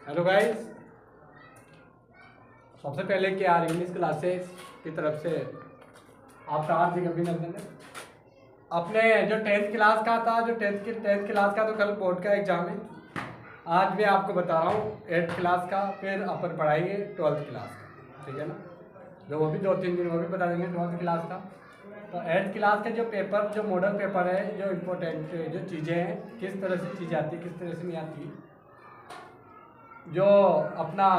Hello guys, सबसे पहले क्या इंग्लिश क्लासेस की तरफ से आपका हार्दिक अभिनंदन है। अपने जो टेंथ क्लास का था, जो टेंथ क्लास का तो कल बोर्ड का एग्जाम है। आज मैं आपको बता रहा हूँ 8th क्लास का, फिर अपन पढ़ाएंगे 12th क्लास का, ठीक है ना। जो वो भी 2-3 दिन वो भी बता देंगे 12th क्लास का। तो 8th क्लास के जो पेपर, जो मॉडल पेपर है, जो इम्पोर्टेंट जो चीज़ें हैं, किस तरह से चीज़ें आती है, किस तरह से नहीं आती, जो अपना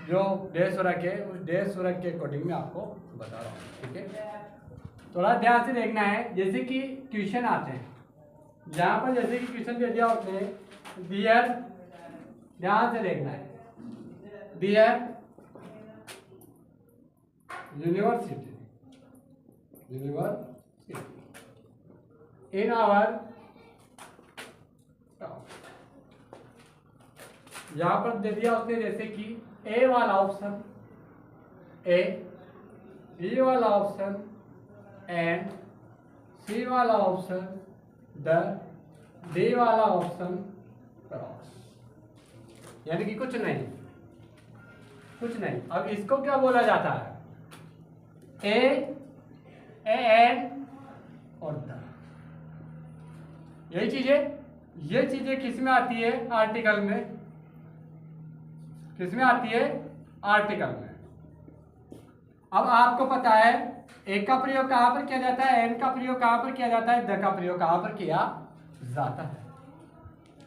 जो देश सुरख है, उस देश सुरख के अकॉर्डिंग में आपको बता रहा हूँ, ठीक है। थोड़ा ध्यान से देखना है। जैसे कि ट्यूशन आते हैं, जहाँ पर जैसे कि ट्यूशन दे दिया उसने डियर, ध्यान से देखना है, डियर यूनिवर्सिटी इन आवर, यहाँ पर दे दिया उसने जैसे कि ए वाला ऑप्शन, ए, बी वाला ऑप्शन एंड सी वाला ऑप्शन, द, डी वाला ऑप्शन क्रॉस, यानी कि कुछ नहीं, कुछ नहीं। अब इसको क्या बोला जाता है? ए, एंड और द। यही चीजें, ये चीजें किस में आती है? आर्टिकल में। किस में आती है? आर्टिकल में। अब आपको पता है एक का प्रयोग कहां पर किया जाता है, एन का प्रयोग कहां पर किया जाता है, द का प्रयोग कहां पर किया जाता है।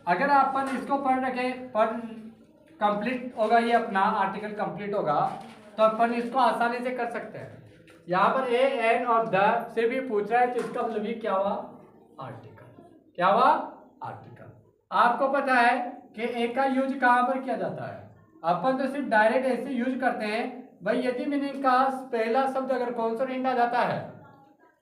अगर अपन इसको पढ़ रखे, पढ़ कंप्लीट होगा, ये अपना आर्टिकल कंप्लीट होगा, तो अपन इसको आसानी से कर सकते हैं। यहाँ पर ए, एन और द से भी पूछ रहा है, तो इसका मतलब ये क्या हुआ? आर्टिकल। क्या हुआ? आर्टिकल। आपको पता है कि ए का यूज कहां पर किया जाता है? अपन तो सिर्फ डायरेक्ट ऐसे यूज करते हैं भाई, यदि मीनिंग का पहला शब्द अगर कॉन्सोनेंट आ जाता है,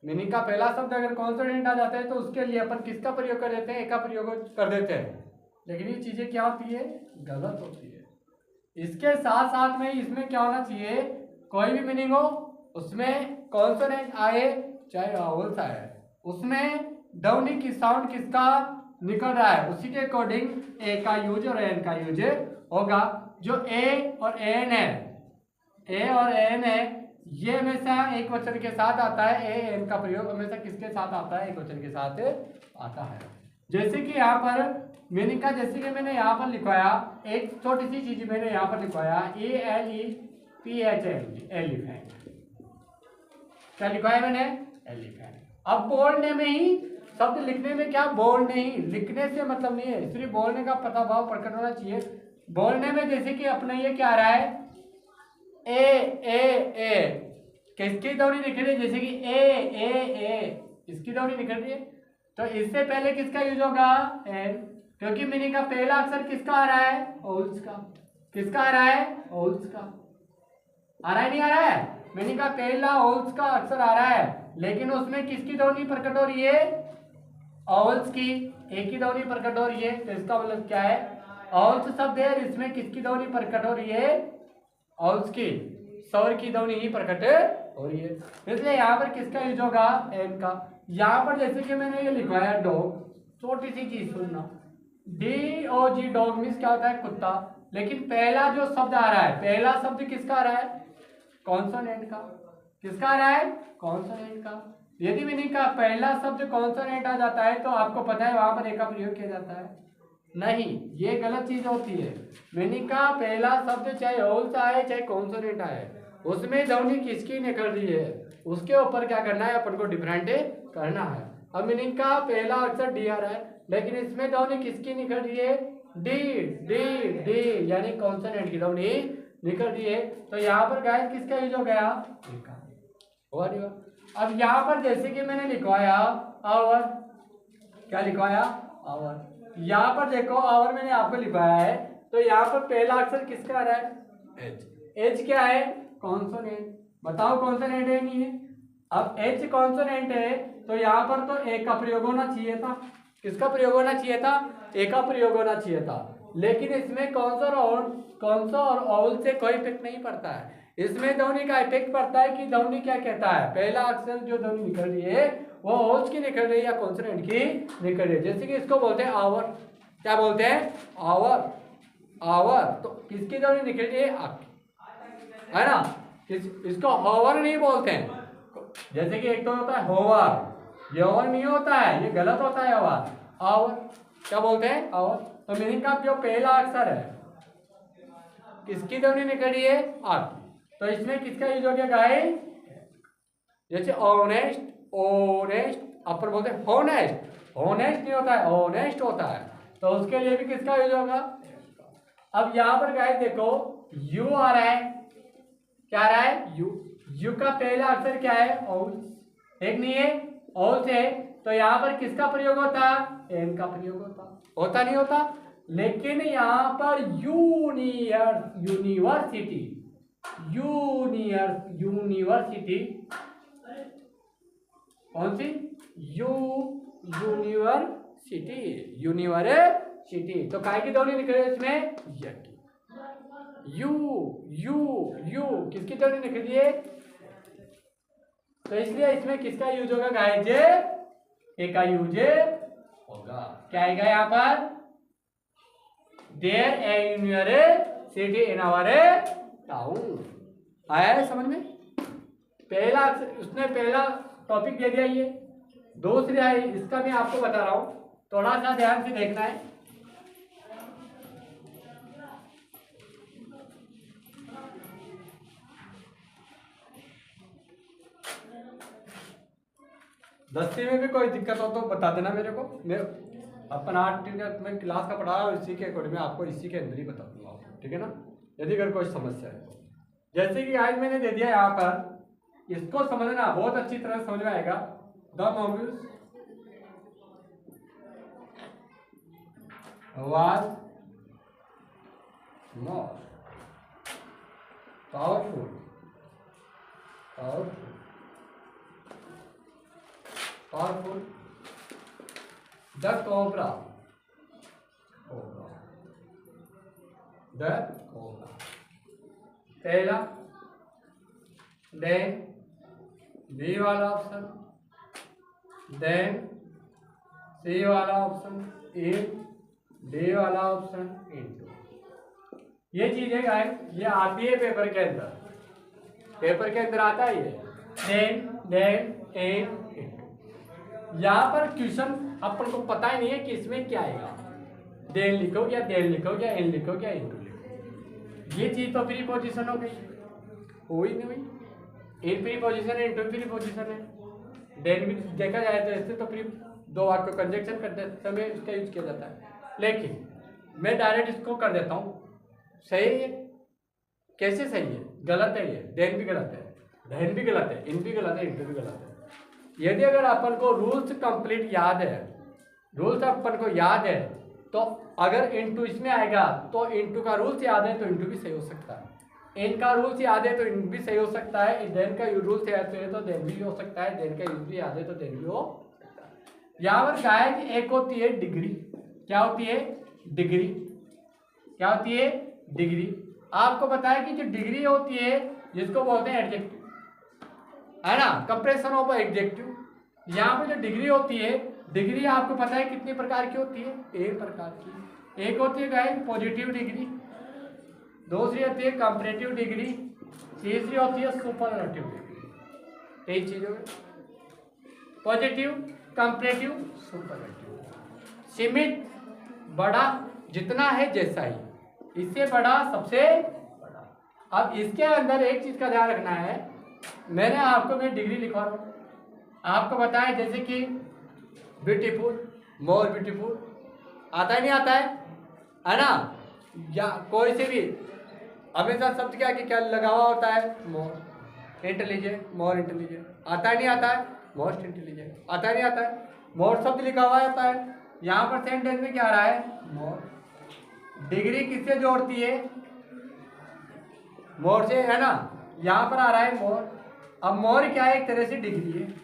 मीनिंग का पहला शब्द अगर कॉन्सोनेंट आ जाता है, तो उसके लिए अपन किसका प्रयोग कर देते हैं? ए का प्रयोग कर देते हैं। लेकिन ये चीजें क्या होती है? गलत होती है। इसके साथ साथ में इसमें क्या होना चाहिए? कोई भी मीनिंग हो, उसमें कॉन्सोनेंट आए चाहे वावल्स आए, उसमें ध्वनि की साउंड किसका निकल रहा है, उसी के अकॉर्डिंग ए का यूज और एन का यूज होगा। जो ए और एन है, ए और एन है, ये हमेशा एक वचन के साथ आता है। ए एन का प्रयोग हमेशा किसके साथ आता है? एक वचन के साथ आता है। जैसे कि यहाँ पर मीनिंग का, जैसे कि मैंने यहाँ पर लिखवाया, एक छोटी सी चीज मैंने यहाँ पर लिखवाया, ELEPHANT, एलिफेंट। क्या लिखवाया मैंने? एलिफेंट। अब बोलने में ही, शब्द लिखने में क्या, बोल नहीं, लिखने से मतलब नहीं है, सिर्फ बोलने का पता भाव प्रकट होना चाहिए। बोलने में जैसे कि अपना ये क्या आ रहा है, ए, किसकी ध्वनि निकल रही है? जैसे कि ए, इसकी ध्वनि निकल रही है, तो इससे पहले किसका यूज होगा? एन, क्योंकि मीनिंग का पहला अक्षर किसका आ रहा है? ओल्स का। किसका आ रहा है? ओल्स का। आ रहा है नहीं आ रहा है? मीनिंग का पहला ओल्स का अक्षर आ रहा है, लेकिन उसमें किसकी ध्वनि प्रकट हो रही है? ओल्स की। एक की ध्वनि प्रकट हो रही है, तो इसका मतलब क्या है? ओल्स शब्द है, इसमें किसकी ध्वनि प्रकट हो रही है? ओल्स की, स्वर की ध्वनि ही प्रकट हो रही है, इसलिए यहाँ पर किसका यूज होगा? एन का। यहाँ पर जैसे कि मैंने ये लिखवाया डॉग, छोटी सी चीज सुनना, DOG, डॉग मीन्स क्या होता है? कुत्ता। लेकिन पहला जो शब्द आ रहा है, पहला शब्द किसका आ रहा है? कॉन्सोनेंट का। किसका आ रहा है? कॉन्सोनेंट का। यदि मीनिंग का पहला शब्द कॉन्सोनेंट आ जाता है, तो आपको पता है वहां पर ए का प्रयोग किया जाता है? नहीं, ये गलत चीज होती है। मीनिंग का पहला शब्द चाहे ओल्स आए चाहे कॉन्सोनेंट आए, उसमें ध्वनि किसकी निकल रही है, उसके ऊपर क्या करना है? अपन को डिफरेंट करना है। अब मीनिंग का पहला अक्षर डी आ रहा है, लेकिन इसमें ध्वनि किसकी निकल रही है? डी, यानी कॉन्सोनेंट की ध्वनि निकल रही है। तो यहाँ पर गाइस किसका यूज हो गया? हुआ नहीं हुआ? अब यहाँ पर जैसे कि मैंने लिखवाया आवर, क्या लिखवाया? आवर। यहाँ पर देखो, आवर मैंने आपको लिखवाया है, तो यहाँ पर पहला अक्षर किसका आ रहा है? एच। एच क्या है? कॉन्सोनेंट। बताओ कॉन्सोनेंट है नहीं है? अब एच कॉन्सोनेंट है, तो यहाँ पर तो ए का प्रयोग होना चाहिए था। किसका प्रयोग होना चाहिए था? ए का प्रयोग होना चाहिए था। लेकिन इसमें कौन सा और ऑल से कोई इफेक्ट नहीं पड़ता है। इसमें ध्वनि का इफेक्ट पड़ता है कि ध्वनि क्या कहता है, पहला अक्षर जो ध्वनि निकल रही है वो ओल्स की निकल रही है या कॉन्सोनेंट की निकल रही है। जैसे कि इसको बोलते हैं आवर, क्या बोलते हैं? आवर। आवर, तो किसकी ध्वनि निकल रही है? आपकी, है ना। इसको होवर नहीं बोलते हैं। जैसे कि एक तो होता है होवर, ये ओवर नहीं होता है, ये गलत होता है ओवर। आवर क्या बोलते हैं? आवर। तो मीनिंग का जो पहला अक्षर है किसकी ध्वनि निकल रही है? आपकी। तो इसमें किसका यूज हो गया गाइस? जैसे ऑनेस्ट, ऑनेस्ट, अपन बोलते हैं होनेस्ट, होनेस्ट नहीं होता है, ऑनेस्ट होता है। तो उसके लिए भी किसका यूज होगा? अब यहां पर गाइस देखो यू आ रहा है, क्या आ रहा है? यू। यू का पहला अक्षर क्या है? औल, एक नहीं है, औल से। तो यहां पर किसका प्रयोग होता? एन का प्रयोग होता नहीं होता। लेकिन यहां पर यूनिवर्सिटी, यूनिवर्सिटी कौन सी? University, university. तो काय की ध्वनि निकले इसमें? यू, यू, यू किसकी ध्वनि निकली है? तो इसलिए इसमें किसका यूज होगा गाइस? ए का यूज होगा। क्या आएगा यहाँ पर? There a university in our town. आया है समझ में? पहला उसने पहला टॉपिक दे दिया। ये दूसरी है, इसका मैं आपको बता रहा हूं, थोड़ा सा ध्यान से देखना है। दसवीं में भी कोई दिक्कत हो तो बता देना मेरे को। मैं अपन 8 में क्लास का पढ़ा और इसी के अकॉर्डिंग में आपको इसी के अंदर ही बता दूंगा आपको, ठीक है ना। यदि अगर कोई समस्या है तो जैसे कि आज मैंने दे दिया यहाँ पर, इसको समझना बहुत अच्छी तरह समझ में आएगा। The modules was not powerful, the cobra, पहला। देन बी वाला ऑप्शन, देन सी वाला ऑप्शन, इन डी वाला ऑप्शन, इनटू। ये चीजें गाइस ये आती है पेपर के अंदर, पेपर के अंदर आता है ये देन इन इनटू। यहाँ पर क्वेश्चन अपन को पता ही नहीं है कि इसमें क्या आएगा। देन लिखो या देन लिखो या इन लिखो या इनटू लिखो। ये चीज तो प्रीपोजिशन हो गई, हुई नहीं हुई। इन प्रीपोजिशन है, इनटू प्रीपोजिशन है। देन भी देखा जाए तो ऐसे तो दो वाक्य को कंजक्शन करते समय इसका यूज किया जाता है। लेकिन मैं डायरेक्ट इसको कर देता हूं। सही है? कैसे सही है? गलत है ये। देन भी गलत है, देन भी गलत है, इन भी गलत है, इनटू भी गलत है। यदि अगर अपन को रूल्स कंप्लीट याद है, रूल्स अपन को याद है, तो अगर इनटू इसमें आएगा तो इनटू का रूल्स याद है तो इनटू भी सही हो सकता है। इन का रूल्स याद है तो इन भी सही हो सकता है। देन का रूल्स याद है तो देन भी हो सकता है। देन का यूज भी याद है तो देन भी हो सकता है। यहाँ पर गाइस एक होती है डिग्री। क्या होती है? डिग्री। क्या होती है? डिग्री। आपको पता है कि जो डिग्री होती है जिसको बोलते हैं एडजेक्टिव, है ना, कंप्रेशन ऑफ एडजेक्टिव। यहाँ पे जो डिग्री होती है, डिग्री आपको पता है कितनी प्रकार की होती है? एक प्रकार की। एक होती है गाइस पॉजिटिव डिग्री, दूसरी होती है कंपैरेटिव डिग्री, तीसरी होती है सुपरलेटिव डिग्री। तीन चीजों में पॉजिटिव, कंपैरेटिव, सुपरलेटिव। सीमित, बड़ा, जितना है जैसा ही, इससे बड़ा, सबसे बड़ा। अब इसके अंदर एक चीज का ध्यान रखना है। मैंने आपको मैं डिग्री लिखवा रहा हूं, आपको बताया जैसे कि ब्यूटीफुल, मोर ब्यूटीफुल, आता ही नहीं आता है ना। या कोई से भी हमेशा शब्द क्या लगा हुआ होता है? मोर। इंटेलिजेंट, मोर इंटेलिजेंट, आता ही नहीं आता है? मोस्ट इंटेलिजेंट, आता ही नहीं आता है? मोर शब्द लिखा हुआ होता है। यहाँ पर सेंटेंस में क्या आ रहा है? मोर। डिग्री किससे जोड़ती है? मोर से, है ना। यहाँ पर आ रहा है मोर। अब मोर क्या है? एक तरह से डिग्री है।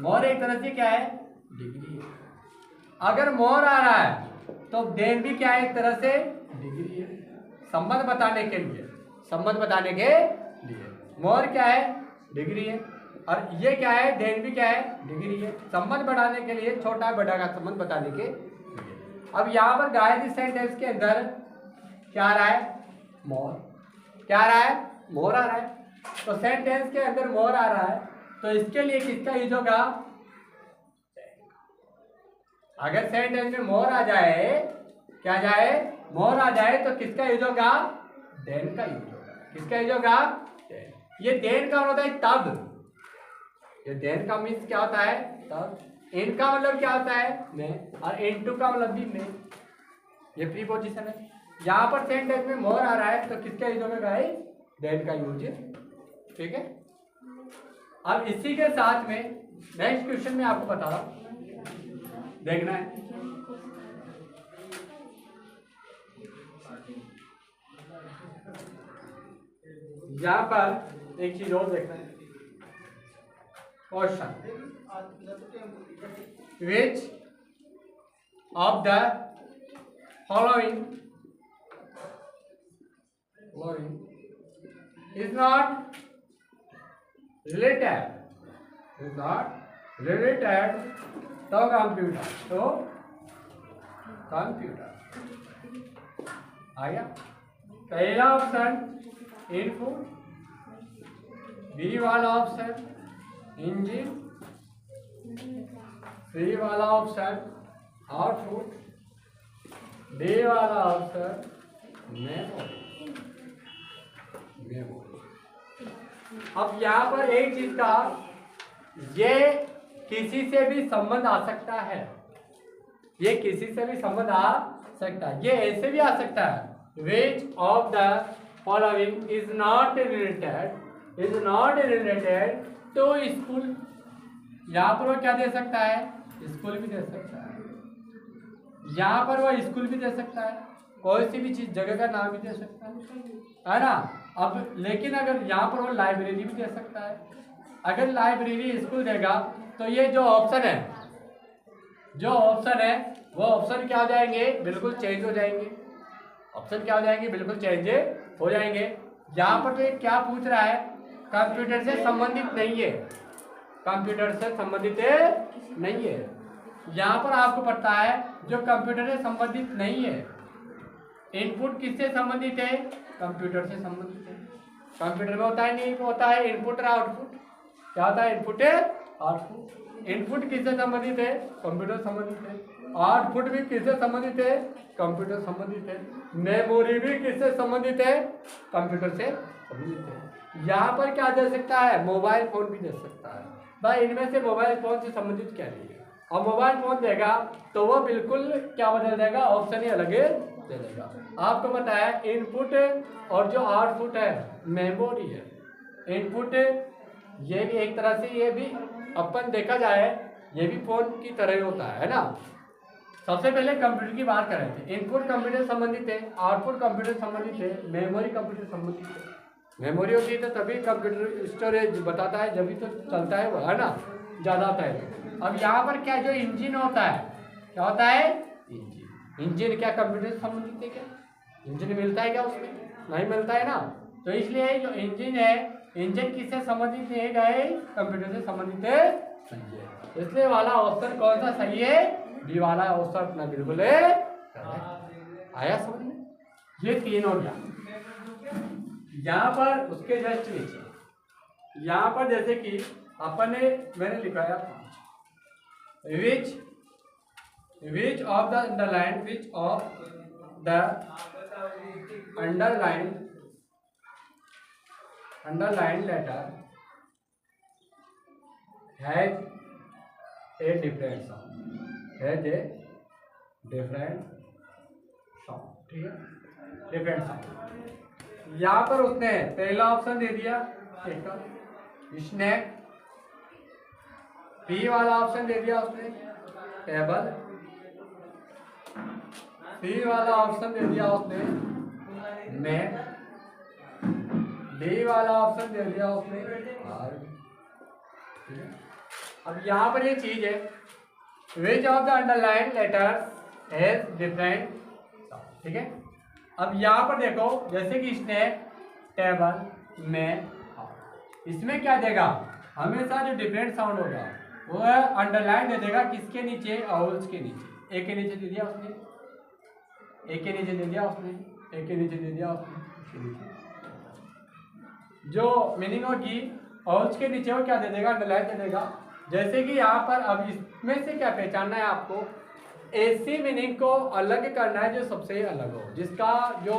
मोर एक तरह से क्या है? डिग्री है। अगर मोर आ रहा है तो देन भी क्या है? एक तरह से डिग्री है। संबंध बताने के लिए, संबंध बताने के लिए मोर क्या है? डिग्री है। और ये क्या है? देन भी क्या है? डिग्री है। संबंध बढ़ाने के लिए, छोटा बड़ा का संबंध बताने के लिए। अब यहाँ पर गाइस इस सेंटेंस के अंदर क्या आ रहा है? मोर। क्या आ रहा है? मोर आ रहा है। तो सेंटेंस के अंदर मोर आ रहा है, तो इसके लिए किसका यूज होगा? अगर सेंटेंस में मोर आ जाए, क्या जाए? मोर आ जाए, तो किसका यूज होगा? देन का यूज होगा। किसका यूज होगा? ये देन का होता है तब। ये देन का मीन्स क्या होता है? तब। इन का मतलब क्या होता है? में। और इनटू का मतलब भी में। ये प्रीपोजिशन है। यहाँ पर सेंटेंस में मोर आ रहा है, तो किसका यूज होगा गाइस? देन का यूज। ठीक है। अब इसी के साथ में नेक्स्ट क्वेश्चन में आपको बता रहा हूं, देखना है। यहां पर एक चीज और देखना है। Question, which of the following is not related to computer. आ गया पहला ऑप्शन इनपुट, बी वाला ऑप्शन इंजन, सी वाला ऑप्शन आउटपुट, डी वाला ऑप्शन मेमोरी। अब यहाँ पर एक चीज का, ये किसी से भी संबंध आ सकता है। ये किसी से भी संबंध आ सकता है। ये ऐसे भी आ सकता है, which of the following is not related to school. यहाँ पर वो क्या दे सकता है? स्कूल भी दे सकता है। यहाँ पर वो स्कूल भी दे सकता है, कोई सी भी चीज जगह का नाम भी दे सकता है ना। अब लेकिन अगर यहाँ पर वो लाइब्रेरी भी दे सकता है। अगर लाइब्रेरी स्कूल देगा, तो ये जो ऑप्शन है वो ऑप्शन क्या हो जाएंगे? बिल्कुल चेंज हो जाएंगे। ऑप्शन क्या हो जाएंगे? बिल्कुल चेंज हो जाएंगे। यहाँ पर तो ये क्या पूछ रहा है? कंप्यूटर से संबंधित नहीं है। कंप्यूटर से संबंधित नहीं है। यहाँ पर आपको पता है जो कंप्यूटर से संबंधित नहीं है, इनपुट किससे संबंधित है? कंप्यूटर से संबंधित है। कंप्यूटर में होता है नहीं, होता है इनपुट और आउटपुट। क्या होता है? Input output. इनपुट किससे संबंधित है? कंप्यूटर संबंधित है। आउटपुट भी किससे संबंधित है? कंप्यूटर संबंधित है। मेमोरी भी किससे संबंधित है? कंप्यूटर से संबंधित है। यहाँ पर क्या दे सकता है? मोबाइल फोन भी दे सकता है। भाई इनमें से मोबाइल फोन से संबंधित क्या नहीं है? और मोबाइल फोन देगा तो वो बिल्कुल क्या बदल देगा? ऑप्शन ही अलग दे देगा। आपको पता है इनपुट और जो आउटपुट है मेमोरी है। इनपुट ये भी एक तरह से, ये भी अपन देखा जाए ये भी फोन की तरह होता है ना। सबसे पहले कंप्यूटर की बात करें थे, इनपुट कंप्यूटर संबंधित है, आउटपुट कंप्यूटर संबंधित है, मेमोरी कंप्यूटर संबंधित है। मेमोरी होती है तो तभी कंप्यूटर स्टोरेज बताता है, जब भी तो चलता है वो, है ना, ज़्यादा होता है। अब यहाँ पर क्या जो इंजन होता है, क्या होता है? इंजन क्या कंप्यूटर से संबंधित है? क्या इंजन मिलता है क्या उसमें? नहीं मिलता है ना। तो इसलिए जो इंजन है, इंजन किससे संबंधित है? गए कंप्यूटर से संबंधित है। इसलिए वाला ऑप्शन कौन सा सही है? बी वाला ऑप्शन अपना बिल्कुल है। आया समझ में? ये तीन हो गया। यहाँ पर उसके जस्ट नीचे यहाँ पर जैसे कि अपन ने मैंने लिखाया which of the underlined letter has a different sound, ठीक है, डिफरेंट साउंड। यहाँ पर उसने पहला ऑप्शन दे दिया स्नैक, बी वाला ऑप्शन दे दिया उसने टेबल, सी वाला ऑप्शन दे दिया उसने मैप, डी वाला ऑप्शन दे दिया उसने आर। अब यहाँ पर ये चीज है, which of the underline letters has different, ठीक है। अब यहाँ पर देखो जैसे कि स्नैक, टेबल, मैप, इसमें क्या देगा? हमेशा जो डिफरेंट साउंड होगा वो अंडरलाइन दे देगा। किसके नीचे? ऑवल्स के नीचे। ए के नीचे दे दिया उसने, ए के नीचे दे दिया उसने, एक के नीचे दे दिया उसने, इसके नीचे जो मीनिंग होगी और उसके नीचे वो क्या दे देगा, अंडरलाइन दे देगा। जैसे कि यहाँ पर अब इसमें से क्या पहचानना है आपको, ऐसी मीनिंग को अलग करना है जो सबसे अलग हो, जिसका जो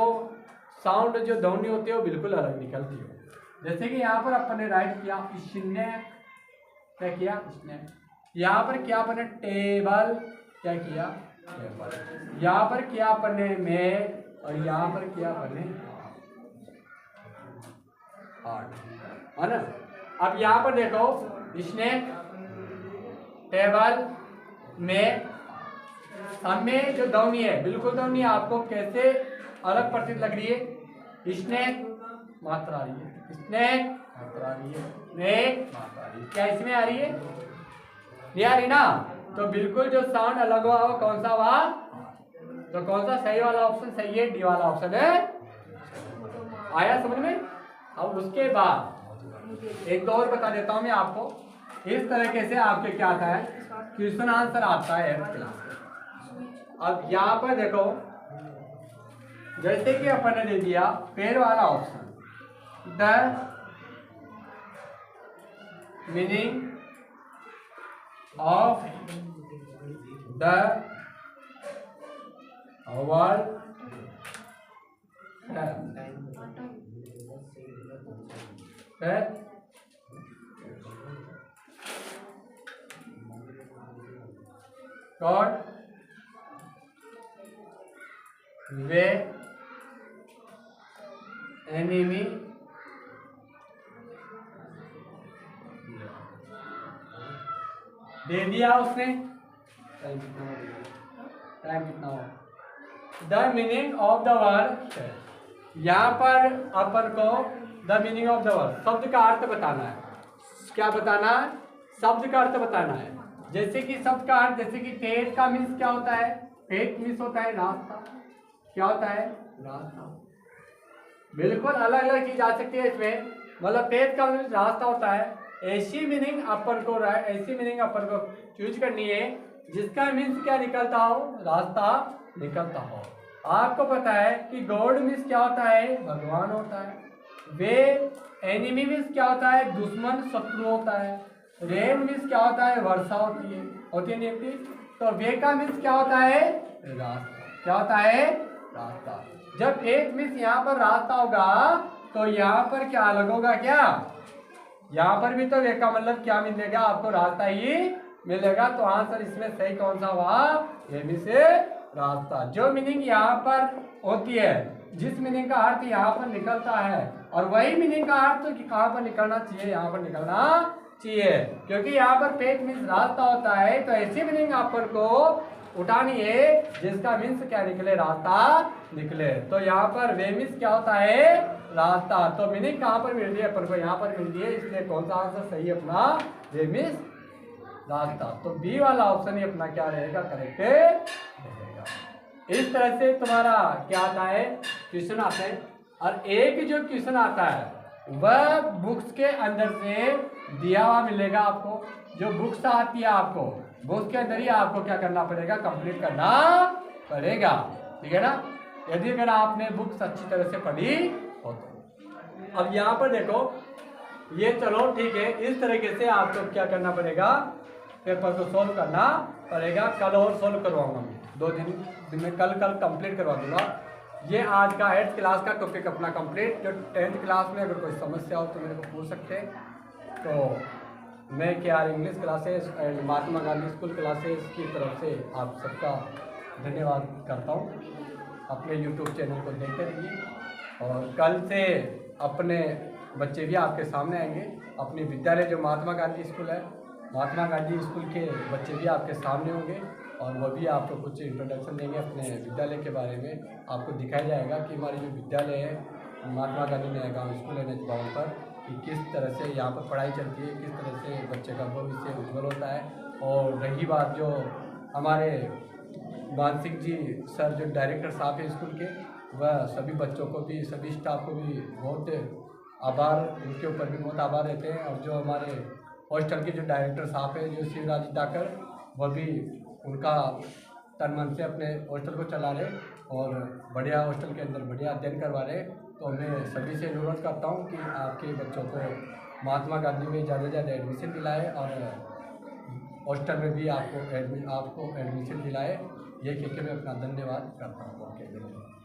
साउंड जो ध्वनि होती है वो बिल्कुल अलग निकलती हो। जैसे कि यहाँ पर अपन ने राइट किया इसने, क्या किया इसने, यहाँ पर क्या अपन ने टेबल, क्या किया टेबल, यहाँ पर क्या अपन ने में, और यहाँ पर क्या अपन ने आर्ट, है ना। अब यहाँ पर देखो इसने टेबल में, हमें जो ध्वनि है बिल्कुल ध्वनि आपको कैसे अलग प्रतीत लग रही है, इसने मात्रा आ रही है, इसने मात्रा आ रही है, ने मात्रा आ रही है, क्या इसमें आ रही है, नहीं आ रही ना। तो बिल्कुल जो साउंड अलग हुआ वो कौन सा हुआ, तो कौन सा सही वाला ऑप्शन सही है, डी वाला ऑप्शन है। आया समझ में। अब उसके बाद एक दो और बता देता हूं मैं आपको, इस तरीके से आपके क्या आता है, क्वेश्चन आंसर आता है क्लास में। अब यहाँ पर देखो जैसे कि अपन ने दे दिया पेड़ वाला option, the meaning of the word है गॉड वे एनिमी दे दिया उसने, टाइम कितना हो, the meaning of the word, यहाँ पर अपन को the meaning of the word शब्द का अर्थ बताना है। क्या बताना है, शब्द का अर्थ बताना है। जैसे कि शब्द का अर्थ, जैसे कि पेट का मीन्स क्या होता है, पेट मीन्स होता है रास्ता, क्या होता है रास्ता, बिल्कुल अलग अलग चीज आ सकती है इसमें, मतलब पेट का मीन्स रास्ता होता है। ऐसी मीनिंग अपन को चूज करनी है जिसका मीन्स क्या निकलता हो, रास्ता निकलता हो। आपको पता है कि गॉड मीन्स क्या होता है, भगवान होता है। वे एनिमी मीन्स क्या होता है, दुश्मन शत्रु होता है। रेन मीन्स क्या होता है, वर्षा होती है नहीं होती। तो वे का मीन्स क्या होता है, रास्ता, क्या होता है रास्ता। जब एक मीन्स यहाँ पर रास्ता होगा तो यहाँ पर क्या अलग होगा, क्या यहाँ पर भी तो वे का मतलब क्या मिलेगा आपको, रास्ता ही मिलेगा। तो आंसर इसमें सही कौन सा हुआ, ये भी से रास्ता। जो मीनिंग यहाँ पर होती है, जिस मीनिंग का अर्थ यहाँ पर निकलता है, और वही मीनिंग का अर्थ कहाँ पर निकलना चाहिए, यहाँ पर निकलना चाहिए, क्योंकि यहाँ पर पेट मीन्स रास्ता होता है। तो ऐसी मीनिंग अपन को उठानी है जिसका मीन्स क्या निकले, रास्ता निकले। तो यहाँ पर वे मीन्स क्या होता है, रास्ता। तो मीनिंग कहाँ पर मिल रही है अपन को, यहाँ पर मिल रही है, इसलिए कौन सा आंसर सही है अपना, वे मीन्स रास्ता। तो बी वाला ऑप्शन ही अपना क्या रहेगा, करेक्ट रहेगा। इस तरह से तुम्हारा क्या आता है, क्वेश्चन आते हैं। और एक जो क्वेश्चन आता है वह बुक्स के अंदर से दिया हुआ मिलेगा आपको। जो बुक्स आती है आपको, बुक्स के अंदर ही आपको क्या करना पड़ेगा, कंप्लीट करना पड़ेगा, ठीक है ना, यदि अगर आपने बुक्स अच्छी तरह से पढ़ी हो तो। अब यहाँ पर देखो ये, चलो ठीक है, इस तरीके से आपको क्या करना पड़ेगा, पेपर को सोल्व करना पड़ेगा। कल और सोल्व करवाऊंगा मैं, 2 दिन में, कल कंप्लीट करवा दूंगा। ये आज का 8th क्लास का टॉपिक अपना कंप्लीट। जो 10th क्लास में अगर कोई समस्या हो तो मेरे को पूछ सकते हैं। तो मैं KR English classes and Mahatma Gandhi school classes की तरफ से आप सबका धन्यवाद करता हूँ। अपने YouTube चैनल को देखते रहिए और कल से अपने बच्चे भी आपके सामने आएंगे। अपनी विद्यालय जो महात्मा गांधी स्कूल है, महात्मा गांधी स्कूल के बच्चे भी आपके सामने होंगे और वो भी आपको कुछ इंट्रोडक्शन देंगे अपने विद्यालय के बारे में। आपको दिखाया जाएगा कि हमारी जो विद्यालय है महात्मा गांधी नया गाँव स्कूल है NH 52 पर, कि किस तरह से यहाँ पर पढ़ाई चलती है, किस तरह से बच्चे का भविष्य उज्ज्वल होता है। और रही बात जो हमारे मान सिंह जी सर जो डायरेक्टर साहब है स्कूल के, वह सभी बच्चों को भी, सभी स्टाफ को भी बहुत आभार, उनके ऊपर भी बहुत आभार रहते हैं। और जो हमारे हॉस्टल के जो डायरेक्टर साहब है जो शिवराज डाकर, वह भी, उनका तन मन से अपने हॉस्टल को चला रहे और बढ़िया हॉस्टल के अंदर बढ़िया अध्ययन करवा रहे। तो मैं सभी से अनुरोध करता हूँ कि आपके बच्चों को महात्मा गांधी में ज़्यादा से ज़्यादा एडमिशन दिलाए और हॉस्टल में भी आपको एडमिशन दिलाए। ये कह के मैं अपना धन्यवाद करता हूँ। ओके, धन्यवाद।